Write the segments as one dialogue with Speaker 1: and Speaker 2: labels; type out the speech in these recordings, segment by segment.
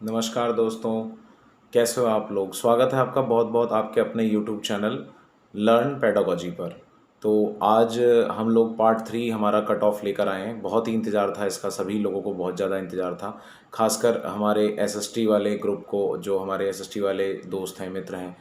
Speaker 1: नमस्कार दोस्तों, कैसे हो आप लोग। स्वागत है आपका बहुत बहुत आपके अपने यूट्यूब चैनल लर्न पेडागोजी पर। तो आज हम लोग पार्ट 3 हमारा कट ऑफ लेकर आए हैं। बहुत ही इंतज़ार था इसका, सभी लोगों को बहुत ज़्यादा इंतज़ार था। खासकर हमारे एसएसटी वाले ग्रुप को, जो हमारे एसएसटी वाले दोस्त हैं, मित्र हैं,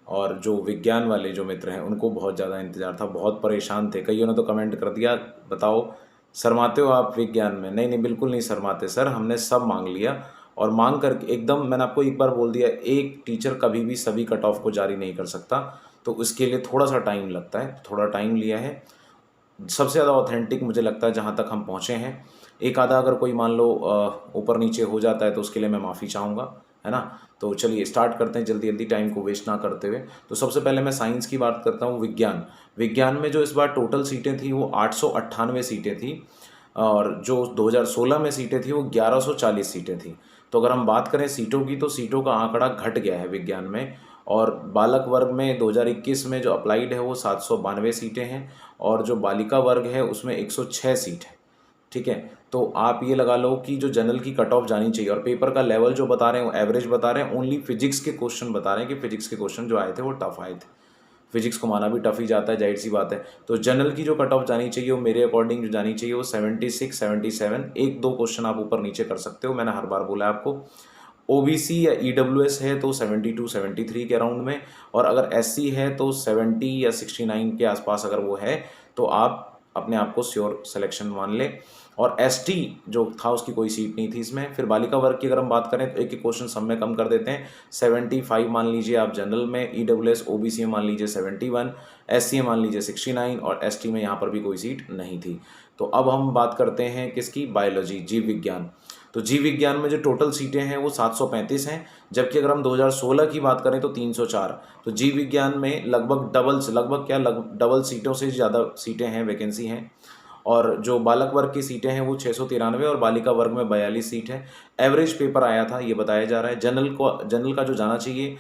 Speaker 1: और जो विज्ञान वाले जो मित्र हैं उनको बहुत ज़्यादा इंतज़ार था। बहुत परेशान थे, कईयों ने तो कमेंट कर दिया, बताओ शर्माते हो आप विज्ञान में। नहीं नहीं, बिल्कुल नहीं शर्माते सर, हमने सब मांग लिया। और मांग कर एकदम, मैंने आपको एक बार बोल दिया, एक टीचर कभी भी सभी कट ऑफ को जारी नहीं कर सकता। तो उसके लिए थोड़ा सा टाइम लगता है, थोड़ा टाइम लिया है। सबसे ज़्यादा ऑथेंटिक मुझे लगता है जहाँ तक हम पहुँचे हैं। एक आधा अगर कोई मान लो ऊपर नीचे हो जाता है तो उसके लिए मैं माफ़ी चाहूँगा, है ना। तो चलिए स्टार्ट करते हैं जल्दी जल्दी, टाइम को वेस्ट ना करते हुए। तो सबसे पहले मैं साइंस की बात करता हूँ। विज्ञान विज्ञान में जो इस बार टोटल सीटें थी वो 898 सीटें थी, और जो 2016 में सीटें थी वो 1140 सीटें थी। तो अगर हम बात करें सीटों की, तो सीटों का आंकड़ा घट गया है विज्ञान में। और बालक वर्ग में 2021 में जो अप्लाइड है वो 792 सीटें हैं, और जो बालिका वर्ग है उसमें 106 सीट है। ठीक है, तो आप ये लगा लो कि जो जनरल की कट ऑफ जानी चाहिए, और पेपर का लेवल जो बता रहे हैं वो एवरेज बता रहे हैं। ओनली फिजिक्स के क्वेश्चन बता रहे हैं कि फिजिक्स के क्वेश्चन जो आए थे वो टफ आए थे। फिजिक्स को माना भी टफ ही जाता है, जाहिर सी बात है। तो जनरल की जो कट ऑफ जानी चाहिए वो मेरे अकॉर्डिंग जो जानी चाहिए वो 76 77, एक दो क्वेश्चन आप ऊपर नीचे कर सकते हो, मैंने हर बार बोला है आपको। ओबीसी या ईडब्ल्यूएस है तो 72 73 के अराउंड में, और अगर एससी है तो 70 या 69 के आसपास अगर वो है तो आप अपने आप को श्योर सिलेक्शन मान लें। और एसटी जो था उसकी कोई सीट नहीं थी इसमें। फिर बालिका वर्ग की अगर हम बात करें तो एक एक क्वेश्चन सब में कम कर देते हैं। 75 मान लीजिए आप जनरल में, ईडब्ल्यूएस ओबीसी में मान लीजिए 71, एससी में मान लीजिए 69, और एसटी में यहाँ पर भी कोई सीट नहीं थी। तो अब हम बात करते हैं किसकी, बायोलॉजी, जीव विज्ञान। तो जीव विज्ञान में जो टोटल सीटें हैं वो 735 हैं, जबकि अगर हम 2016 की बात करें तो 304। तो जीव विज्ञान में लगभग डबल सीटों से ज़्यादा सीटें हैं, वैकेंसी हैं। और जो बालक वर्ग की सीटें हैं वो 693, और बालिका वर्ग में 42 सीट है। एवरेज पेपर आया था ये बताया जा रहा है। जनरल का जो जाना चाहिए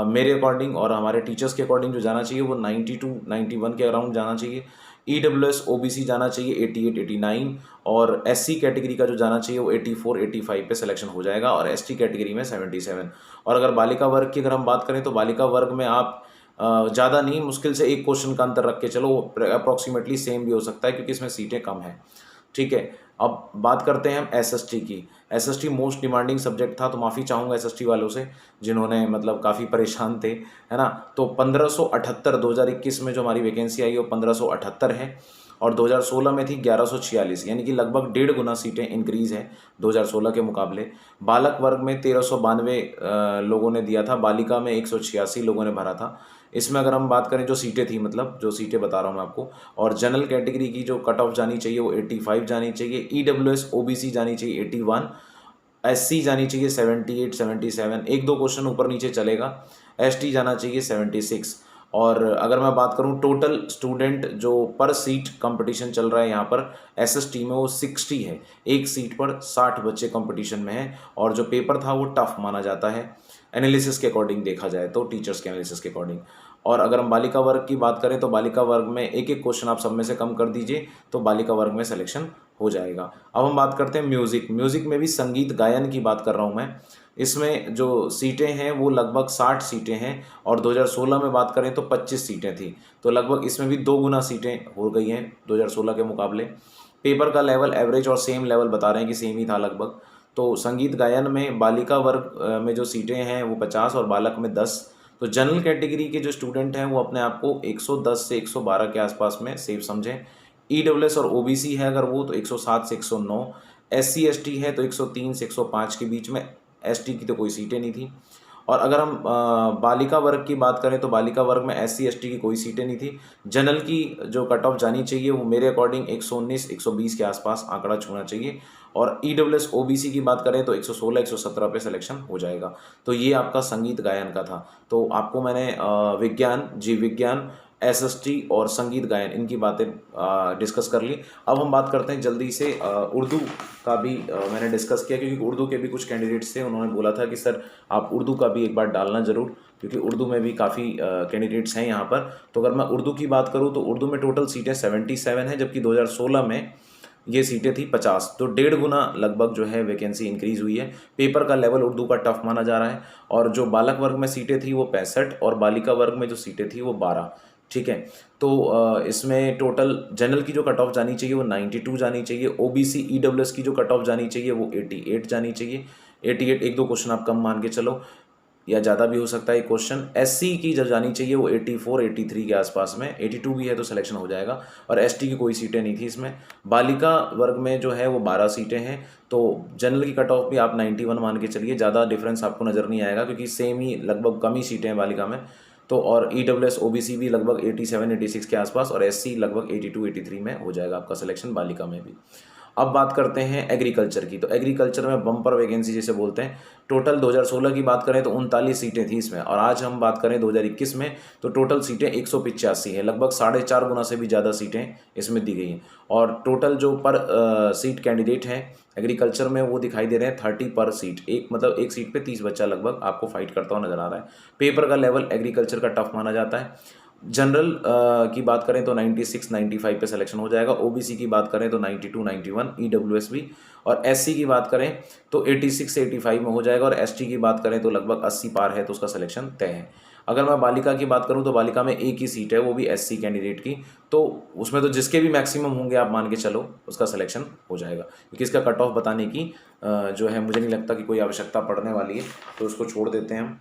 Speaker 1: मेरे अकॉर्डिंग और हमारे टीचर्स के अकॉर्डिंग जो जाना चाहिए वो 92 91 के अराउंड जाना चाहिए। ईडब्ल्यूएस ओबीसी जाना चाहिए 88 89, और एससी कैटेगरी का जो जाना चाहिए वो 84 85 पे सिलेक्शन हो जाएगा, और एसटी कैटेगरी में 77। और अगर बालिका वर्ग की अगर हम बात करें तो बालिका वर्ग में आप ज़्यादा नहीं, मुश्किल से एक क्वेश्चन का अंतर रख के चलो, अप्रॉक्सीमेटली सेम भी हो सकता है क्योंकि इसमें सीटें कम हैं। ठीक है, अब बात करते हैं हम एसएसटी की। एसएसटी मोस्ट डिमांडिंग सब्जेक्ट था, तो माफ़ी चाहूँगा एसएसटी वालों से जिन्होंने मतलब काफ़ी परेशान थे, है ना। तो 1578 2021 में जो हमारी वैकेंसी आई वो 1578 है, और 2016 में थी 1146, यानी कि लगभग 1.5 गुना सीटें इंक्रीज़ है 2016 के मुकाबले। बालक वर्ग में 1392 लोगों ने दिया था, बालिका में 186 लोगों ने भरा था। इसमें अगर हम बात करें जो सीटें थी, मतलब जो सीटें बता रहा हूँ मैं आपको, और जनरल कैटेगरी की जो कट ऑफ जानी चाहिए वो 85 जानी चाहिए, ईडब्ल्यूएस ओबीसी जानी चाहिए 81, एससी जानी चाहिए 78 77, एक दो क्वेश्चन ऊपर नीचे चलेगा। एसटी जाना चाहिए 76। और अगर मैं बात करूं टोटल स्टूडेंट जो पर सीट कंपटीशन चल रहा है यहाँ पर एसएसटी में वो 60 है, एक सीट पर 60 बच्चे कंपटीशन में हैं, और जो पेपर था वो टफ माना जाता है एनालिसिस के अकॉर्डिंग देखा जाए तो, टीचर्स के एनालिसिस के अकॉर्डिंग। और अगर हम बालिका वर्ग की बात करें तो बालिका वर्ग में एक एक क्वेश्चन आप सब में से कम कर दीजिए तो बालिका वर्ग में सिलेक्शन हो जाएगा। अब हम बात करते हैं म्यूज़िक में भी संगीत गायन की बात कर रहा हूँ मैं। इसमें जो सीटें हैं वो लगभग 60 सीटें हैं, और 2016 में बात करें तो 25 सीटें थी। तो लगभग इसमें भी 2 गुना सीटें हो गई हैं 2016 के मुकाबले। पेपर का लेवल एवरेज और सेम लेवल बता रहे हैं कि सेम ही था लगभग। तो संगीत गायन में बालिका वर्ग में जो सीटें हैं वो 50 और बालक में 10। तो जनरल कैटेगरी के जो स्टूडेंट हैं वो अपने आप को 110 से 112 के आसपास में सेफ समझें। ईडब्ल्यूएस और ओबीसी है अगर वो तो 107 से 109, एससी एसटी है तो 103 से 105 के बीच में। एसटी की तो कोई सीटें नहीं थी। और अगर हम बालिका वर्ग की बात करें तो बालिका वर्ग में एससी एसटी की कोई सीटें नहीं थी। जनरल की जो कट ऑफ जानी चाहिए वो मेरे अकॉर्डिंग 119 120 के आसपास आंकड़ा छूना चाहिए। और ईडब्ल्यूएस ओबीसी की बात करें तो 116 117 पे सिलेक्शन हो जाएगा। तो ये आपका संगीत गायन का था। तो आपको मैंने विज्ञान, जीव विज्ञान, एसएसटी और संगीत गायन इनकी बातें डिस्कस कर ली। अब हम बात करते हैं जल्दी से उर्दू का भी मैंने डिस्कस किया, क्योंकि उर्दू के भी कुछ कैंडिडेट्स थे, उन्होंने बोला था कि सर आप उर्दू का भी एक बार डालना ज़रूर, क्योंकि उर्दू में भी काफ़ी कैंडिडेट्स हैं यहाँ पर। तो अगर मैं उर्दू की बात करूँ तो उर्दू में टोटल सीटें 77 हैं, जबकि 2016 में ये सीटें थी 50, तो 1.5 गुना लगभग जो है वैकेंसी इंक्रीज़ हुई है। पेपर का लेवल उर्दू का टफ माना जा रहा है। और जो बालक वर्ग में सीटें थी वो 65 और बालिका वर्ग में जो सीटें थी वो 12। ठीक है, तो इसमें टोटल जनरल की जो कट ऑफ जानी चाहिए वो 92 जानी चाहिए, ओबीसी ईडब्ल्यूएस की जो कट ऑफ जानी चाहिए वो 88 जानी चाहिए। 88, एक दो क्वेश्चन आप कम मान के चलो या ज़्यादा भी हो सकता है एक क्वेश्चन। एससी की जब जानी चाहिए वो 84 83 के आसपास में, 82 भी है तो सिलेक्शन हो जाएगा। और एसटी की कोई सीटें नहीं थी इसमें। बालिका वर्ग में जो है वो 12 सीटें हैं, तो जनरल की कट ऑफ भी आप 91 मान के चलिए, ज़्यादा डिफरेंस आपको नज़र नहीं आएगा क्योंकि सेम ही लगभग कम ही सीटें हैं बालिका में। तो और ईडब्ल्यूएस ओबीसी भी लगभग 87 86 के आसपास और एससी लगभग 82 83 में हो जाएगा आपका सिलेक्शन बालिका में भी। अब बात करते हैं एग्रीकल्चर की, तो एग्रीकल्चर में बम्पर वैकेंसी जिसे बोलते हैं, टोटल 2016 की बात करें तो 39 सीटें थी इसमें, और आज हम बात करें 2021 में तो टोटल सीटें 185 है, लगभग 4.5 गुना से भी ज़्यादा सीटें इसमें दी गई हैं। और टोटल जो पर सीट कैंडिडेट हैं एग्रीकल्चर में वो दिखाई दे रहे हैं 30 पर सीट, एक मतलब एक सीट पे 30 बच्चा लगभग आपको फाइट करता हुआ नजर आ रहा है। पेपर का लेवल एग्रीकल्चर का टफ माना जाता है। जनरल की बात करें तो 96 95 पे सिलेक्शन हो जाएगा, ओबीसी की बात करें तो 92 91, ईडब्ल्यूएस भी, और एससी की बात करें तो 86 से 85 में हो जाएगा, और एसटी की बात करें तो लगभग 80 पार है तो उसका सिलेक्शन तय है। अगर मैं बालिका की बात करूं तो बालिका में एक ही सीट है, वो भी एससी कैंडिडेट की, तो उसमें तो जिसके भी मैक्सिमम होंगे आप मान के चलो उसका सिलेक्शन हो जाएगा, क्योंकि इसका कट ऑफ बताने की जो है मुझे नहीं लगता कि कोई आवश्यकता पड़ने वाली है, तो उसको छोड़ देते हैं हम।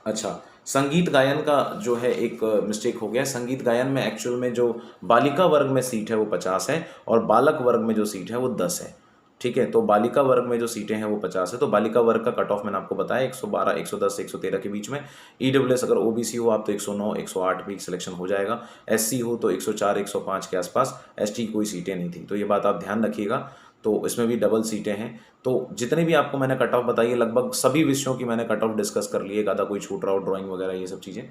Speaker 1: अच्छा, संगीत गायन का जो है एक मिस्टेक हो गया। संगीत गायन में एक्चुअल में जो बालिका वर्ग में सीट है वो 50 है और बालक वर्ग में जो सीट है वो 10 है। ठीक है, तो बालिका वर्ग में जो सीटें हैं वो 50 है, तो बालिका वर्ग का कट ऑफ मैंने आपको बताया 112 110 113 के बीच में। ईडब्ल्यूएस अगर ओबीसी हो आप तो 109 108 भी सिलेक्शन हो जाएगा, एससी हो तो 104 105 के आसपास, एसटी की कोई सीटें नहीं थी, तो ये बात आप ध्यान रखिएगा। तो इसमें भी डबल सीटें हैं। तो जितने भी आपको मैंने कट ऑफ बताई है लगभग सभी विषयों की मैंने कट ऑफ डिस्कस कर ली है, आधा कोई छूट रहा हो ड्राइंग वगैरह ये सब चीज़ें,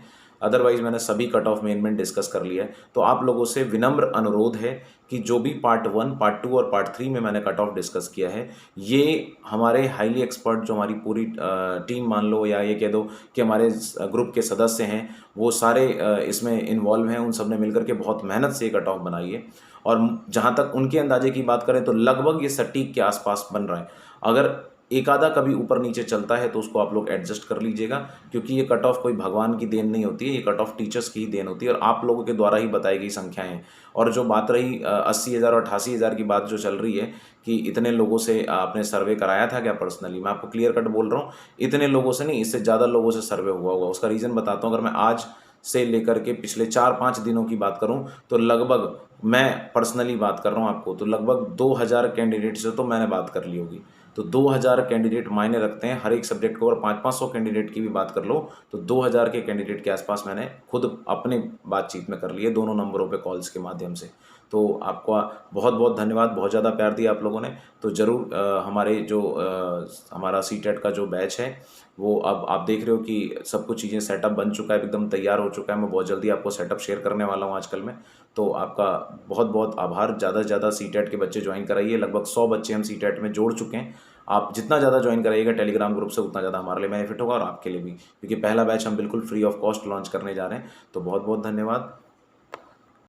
Speaker 1: अदरवाइज मैंने सभी कट ऑफ मेन डिस्कस कर लिया है। तो आप लोगों से विनम्र अनुरोध है कि जो भी पार्ट 1 पार्ट 2 और पार्ट 3 में मैंने कट ऑफ डिस्कस किया है, ये हमारे हाईली एक्सपर्ट जो हमारी पूरी टीम मान लो, या ये कह दो कि हमारे ग्रुप के सदस्य हैं, वो सारे इसमें इन्वॉल्व हैं, उन सब ने मिलकर के बहुत मेहनत से कट ऑफ बनाई है। और जहाँ तक उनके अंदाजे की बात करें तो लगभग ये सटीक के आसपास बन रहा है। अगर एक आधा कभी ऊपर नीचे चलता है तो उसको आप लोग एडजस्ट कर लीजिएगा, क्योंकि ये कट ऑफ कोई भगवान की देन नहीं होती है, ये कट ऑफ टीचर्स की ही देन होती है और आप लोगों के द्वारा ही बताई गई संख्याएं हैं। और जो बात रही 80,000 और 88,000 की बात जो चल रही है कि इतने लोगों से आपने सर्वे कराया था क्या पर्सनली, मैं आपको क्लियर कट बोल रहा हूँ, इतने लोगों से नहीं, इससे ज़्यादा लोगों से सर्वे हुआ होगा। उसका रीज़न बताता हूँ। अगर मैं आज से लेकर के पिछले 4-5 दिनों की बात करूं तो लगभग, मैं पर्सनली बात कर रहा हूं आपको, तो लगभग 2000 कैंडिडेट से तो मैंने बात कर ली होगी। तो 2000 कैंडिडेट मायने रखते हैं हर एक सब्जेक्ट को, और 500-500 कैंडिडेट की भी बात कर लो तो 2000 के कैंडिडेट के आसपास मैंने खुद अपने बातचीत में कर लिए, दोनों नंबरों पे कॉल्स के माध्यम से। तो आपका बहुत बहुत धन्यवाद, बहुत ज़्यादा प्यार दिया आप लोगों ने। तो ज़रूर हमारे जो हमारा सीटेट का जो बैच है वो अब आप देख रहे हो कि सब कुछ चीज़ें सेटअप बन चुका है, एकदम तैयार हो चुका है। मैं बहुत जल्दी आपको सेटअप शेयर करने वाला हूँ आजकल में। तो आपका बहुत बहुत आभार। ज़्यादा से ज़्यादा सीटेट के बच्चे ज्वाइन कराइए, लगभग 100 बच्चे हम सीटेट में जोड़ चुके हैं। आप जितना ज़्यादा ज्वाइन कराइएगा टेलीग्राम ग्रुप से उतना ज़्यादा हमारे लिए बेनिफिट होगा और आपके लिए भी, क्योंकि पहला बैच हम बिल्कुल फ्री ऑफ कॉस्ट लॉन्च करने जा रहे हैं। तो बहुत बहुत धन्यवाद।